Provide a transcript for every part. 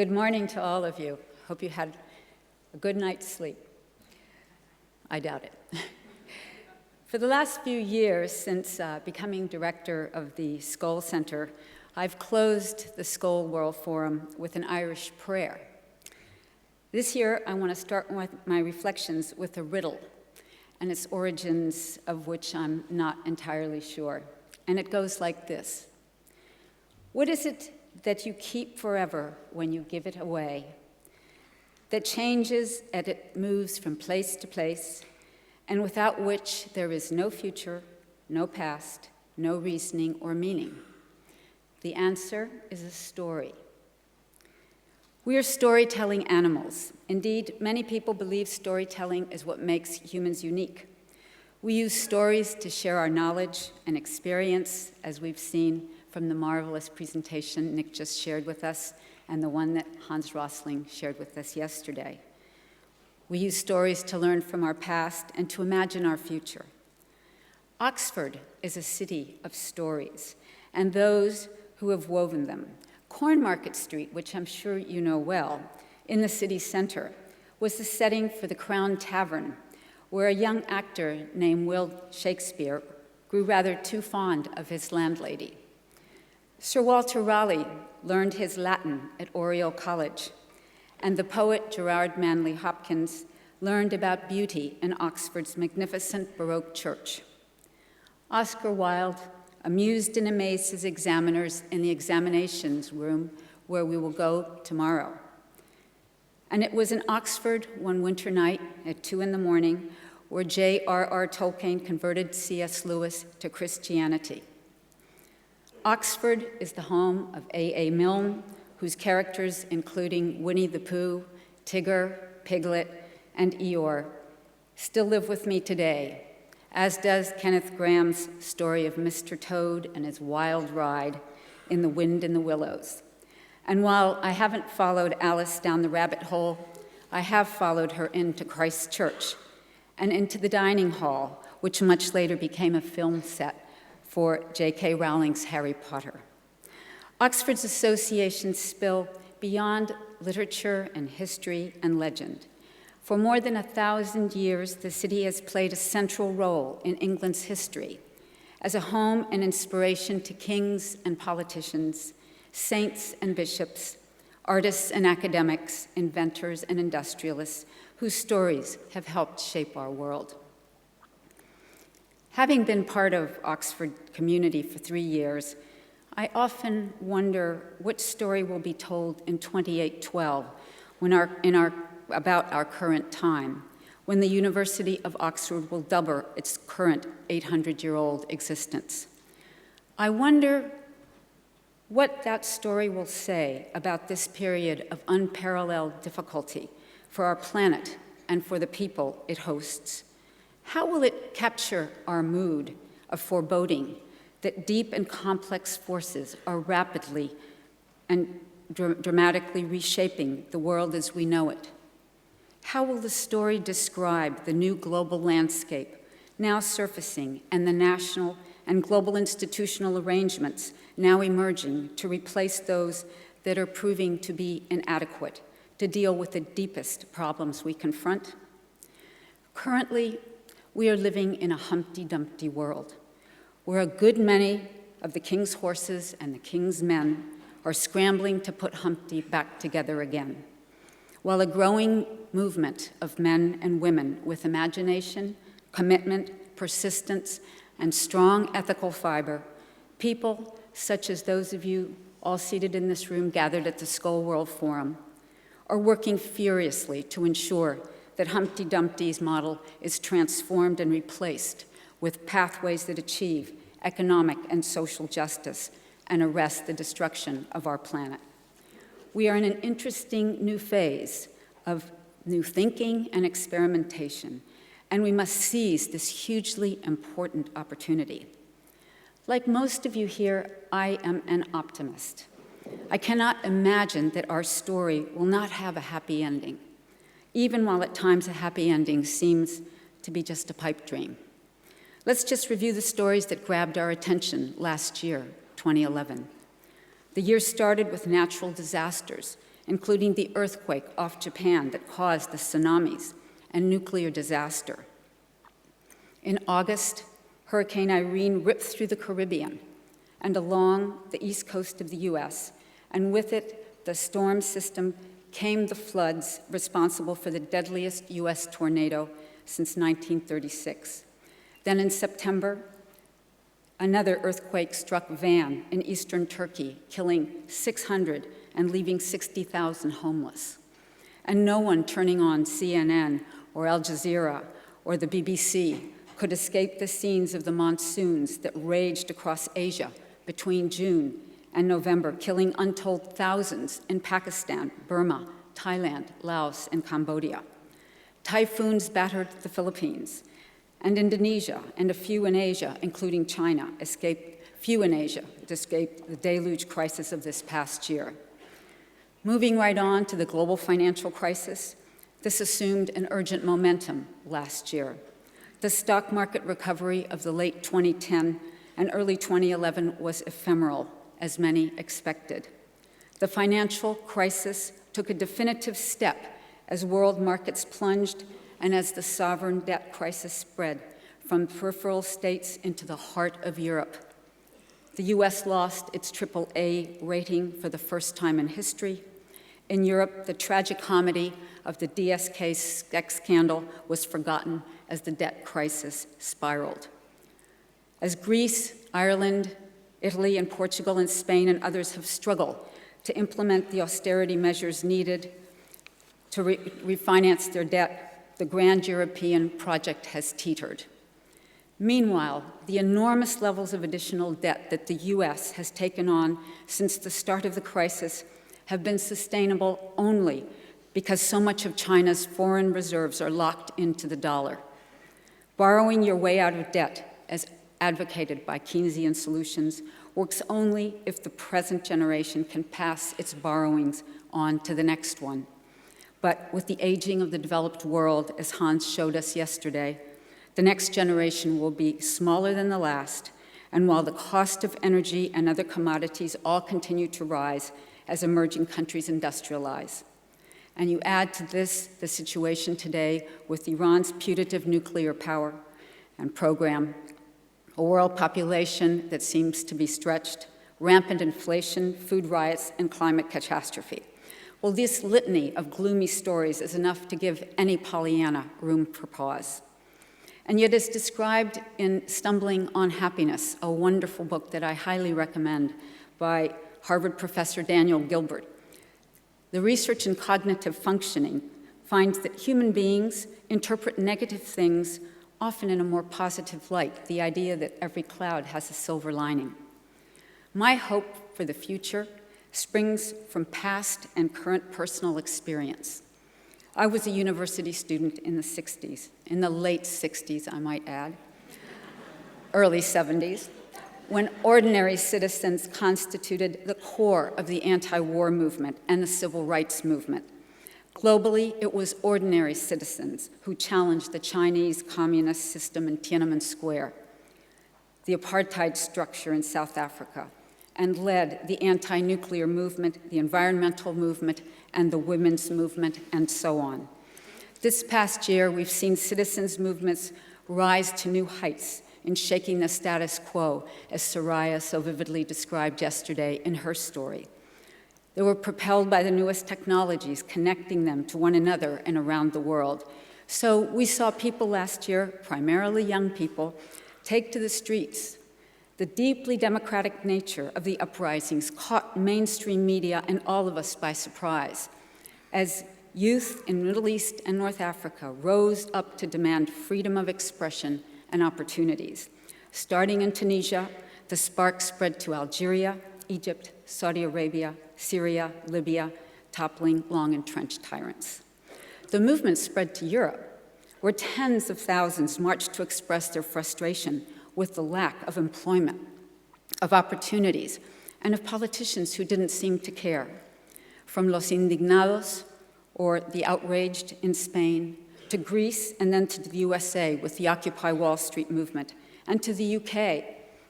Good morning to all of you. Hope you had a good night's sleep. I doubt it. For the last few years, since becoming director of the Skoll Centre, I've closed the Skoll World Forum with an Irish prayer. This year, I want to start with my reflections with a riddle, and its origins of which I'm not entirely sure. And it goes like this. What is it that you keep forever when you give it away, that changes as it moves from place to place, and without which there is no future, no past, no reasoning or meaning? The answer is a story. We are storytelling animals. Indeed, many people believe storytelling is what makes humans unique. We use stories to share our knowledge and experience, as we've seen from the marvelous presentation Nick just shared with us and the one that Hans Rosling shared with us yesterday. We use stories to learn from our past and to imagine our future. Oxford is a city of stories and those who have woven them. Cornmarket Street, which I'm sure you know well, in the city center, was the setting for the Crown Tavern, where a young actor named Will Shakespeare grew rather too fond of his landlady. Sir Walter Raleigh learned his Latin at Oriel College, and the poet Gerard Manley Hopkins learned about beauty in Oxford's magnificent Baroque church. Oscar Wilde amused and amazed his examiners in the examinations room where we will go tomorrow. And it was in Oxford one winter night at 2 a.m. where J.R.R. Tolkien converted C.S. Lewis to Christianity. Oxford is the home of A.A. Milne, whose characters, including Winnie the Pooh, Tigger, Piglet, and Eeyore, still live with me today, as does Kenneth Grahame's story of Mr. Toad and his wild ride in The Wind in the Willows. And while I haven't followed Alice down the rabbit hole, I have followed her into Christ Church and into the dining hall, which much later became a film set for J.K. Rowling's Harry Potter. Oxford's associations spill beyond literature and history and legend. For more than 1,000 years, the city has played a central role in England's history as a home and inspiration to kings and politicians, saints and bishops, artists and academics, inventors and industrialists whose stories have helped shape our world. Having been part of Oxford community for 3 years, I often wonder what story will be told in 2812 about our current time, when the University of Oxford will double its current 800-year-old existence. I wonder what that story will say about this period of unparalleled difficulty for our planet and for the people it hosts. How will it capture our mood of foreboding that deep and complex forces are rapidly and dramatically reshaping the world as we know it? How will the story describe the new global landscape now surfacing and the national and global institutional arrangements now emerging to replace those that are proving to be inadequate to deal with the deepest problems we confront? Currently, we are living in a Humpty Dumpty world, where a good many of the king's horses and the king's men are scrambling to put Humpty back together again, while a growing movement of men and women with imagination, commitment, persistence, and strong ethical fiber, people such as those of you all seated in this room gathered at the Skoll World Forum, are working furiously to ensure that Humpty Dumpty's model is transformed and replaced with pathways that achieve economic and social justice and arrest the destruction of our planet. We are in an interesting new phase of new thinking and experimentation, and we must seize this hugely important opportunity. Like most of you here, I am an optimist. I cannot imagine that our story will not have a happy ending, even while at times a happy ending seems to be just a pipe dream. Let's just review the stories that grabbed our attention last year, 2011. The year started with natural disasters, including the earthquake off Japan that caused the tsunamis and nuclear disaster. In August, Hurricane Irene ripped through the Caribbean and along the east coast of the US, and with it, the storm system came the floods responsible for the deadliest US tornado since 1936. Then in September, another earthquake struck Van in eastern Turkey, killing 600 and leaving 60,000 homeless. And no one turning on CNN or Al Jazeera or the BBC could escape the scenes of the monsoons that raged across Asia between June and November, killing untold thousands in Pakistan, Burma, Thailand, Laos, and Cambodia. Typhoons battered the Philippines, and Indonesia and a few in Asia, including China, escaped the deluge crisis of this past year. Moving right on to the global financial crisis, this assumed an urgent momentum last year. The stock market recovery of the late 2010 and early 2011 was ephemeral, as many expected. The financial crisis took a definitive step as world markets plunged and as the sovereign debt crisis spread from peripheral states into the heart of Europe. The US lost its AAA rating for the first time in history. In Europe, the tragicomedy of the DSK sex scandal was forgotten as the debt crisis spiraled. As Greece, Ireland, Italy, and Portugal, and Spain, and others have struggled to implement the austerity measures needed to refinance their debt, the grand European project has teetered. Meanwhile, the enormous levels of additional debt that the US has taken on since the start of the crisis have been sustainable only because so much of China's foreign reserves are locked into the dollar. Borrowing your way out of debt, as advocated by Keynesian solutions, works only if the present generation can pass its borrowings on to the next one. But with the aging of the developed world, as Hans showed us yesterday, the next generation will be smaller than the last, and while the cost of energy and other commodities all continue to rise as emerging countries industrialize. And you add to this the situation today with Iran's putative nuclear power and program, a world population that seems to be stretched, rampant inflation, food riots, and climate catastrophe. Well, this litany of gloomy stories is enough to give any Pollyanna room for pause. And yet, as described in Stumbling on Happiness, a wonderful book that I highly recommend by Harvard professor Daniel Gilbert, the research in cognitive functioning finds that human beings interpret negative things often in a more positive light, the idea that every cloud has a silver lining. My hope for the future springs from past and current personal experience. I was a university student in the 60s, in the late 60s, I might add, early 70s, when ordinary citizens constituted the core of the anti-war movement and the civil rights movement. Globally, it was ordinary citizens who challenged the Chinese communist system in Tiananmen Square, the apartheid structure in South Africa, and led the anti-nuclear movement, the environmental movement, and the women's movement, and so on. This past year, we've seen citizens' movements rise to new heights in shaking the status quo, as Soraya so vividly described yesterday in her story. They were propelled by the newest technologies, connecting them to one another and around the world. So we saw people last year, primarily young people, take to the streets. The deeply democratic nature of the uprisings caught mainstream media and all of us by surprise, as youth in Middle East and North Africa rose up to demand freedom of expression and opportunities. Starting in Tunisia, the spark spread to Algeria, Egypt, Saudi Arabia, Syria, Libya, toppling long-entrenched tyrants. The movement spread to Europe, where tens of thousands marched to express their frustration with the lack of employment, of opportunities, and of politicians who didn't seem to care. From Los Indignados, or the outraged in Spain, to Greece, and then to the USA with the Occupy Wall Street movement, and to the UK,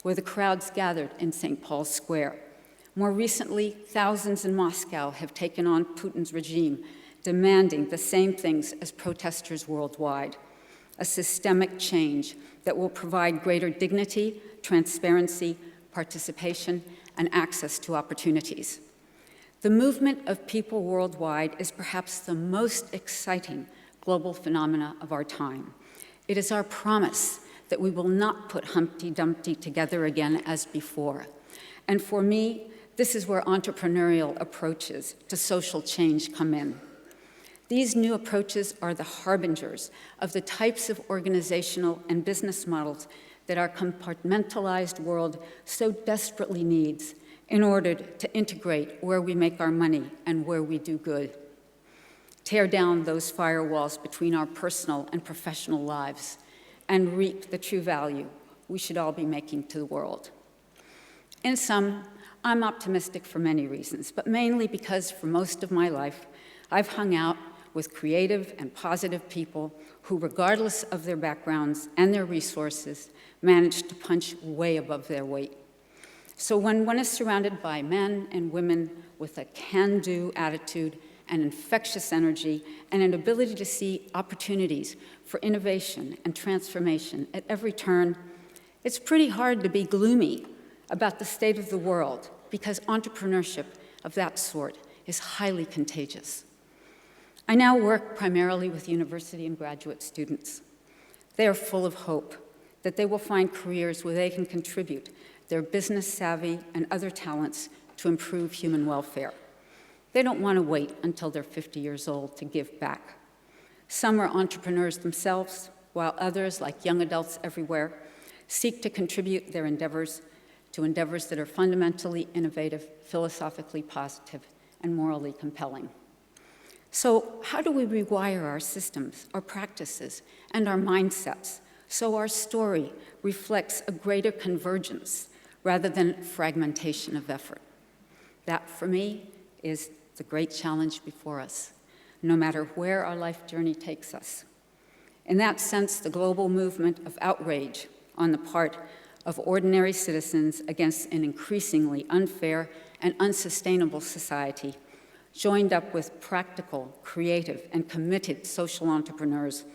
where the crowds gathered in St. Paul's Square. More recently, thousands in Moscow have taken on Putin's regime, demanding the same things as protesters worldwide, a systemic change that will provide greater dignity, transparency, participation, and access to opportunities. The movement of people worldwide is perhaps the most exciting global phenomena of our time. It is our promise that we will not put Humpty Dumpty together again as before. And for me, this is where entrepreneurial approaches to social change come in. These new approaches are the harbingers of the types of organizational and business models that our compartmentalized world so desperately needs in order to integrate where we make our money and where we do good. Tear down those firewalls between our personal and professional lives and reap the true value we should all be making to the world. In sum, I'm optimistic for many reasons, but mainly because for most of my life, I've hung out with creative and positive people who, regardless of their backgrounds and their resources, managed to punch way above their weight. So when one is surrounded by men and women with a can-do attitude and infectious energy and an ability to see opportunities for innovation and transformation at every turn, it's pretty hard to be gloomy about the state of the world because entrepreneurship of that sort is highly contagious. I now work primarily with university and graduate students. They are full of hope that they will find careers where they can contribute their business savvy and other talents to improve human welfare. They don't want to wait until they're 50 years old to give back. Some are entrepreneurs themselves, while others, like young adults everywhere, seek to contribute their endeavors to endeavors that are fundamentally innovative, philosophically positive, and morally compelling. So how do we rewire our systems, our practices, and our mindsets so our story reflects a greater convergence rather than fragmentation of effort? That, for me, is the great challenge before us, no matter where our life journey takes us. In that sense, the global movement of outrage on the part of ordinary citizens against an increasingly unfair and unsustainable society, joined up with practical, creative, and committed social entrepreneurs,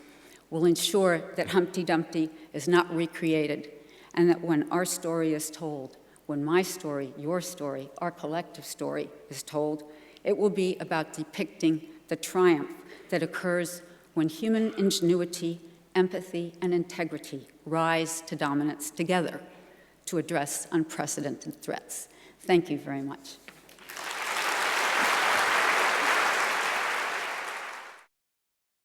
will ensure that Humpty Dumpty is not recreated, and that when our story is told, when my story, your story, our collective story is told, it will be about depicting the triumph that occurs when human ingenuity, empathy, and integrity rise to dominance together to address unprecedented threats. Thank you very much.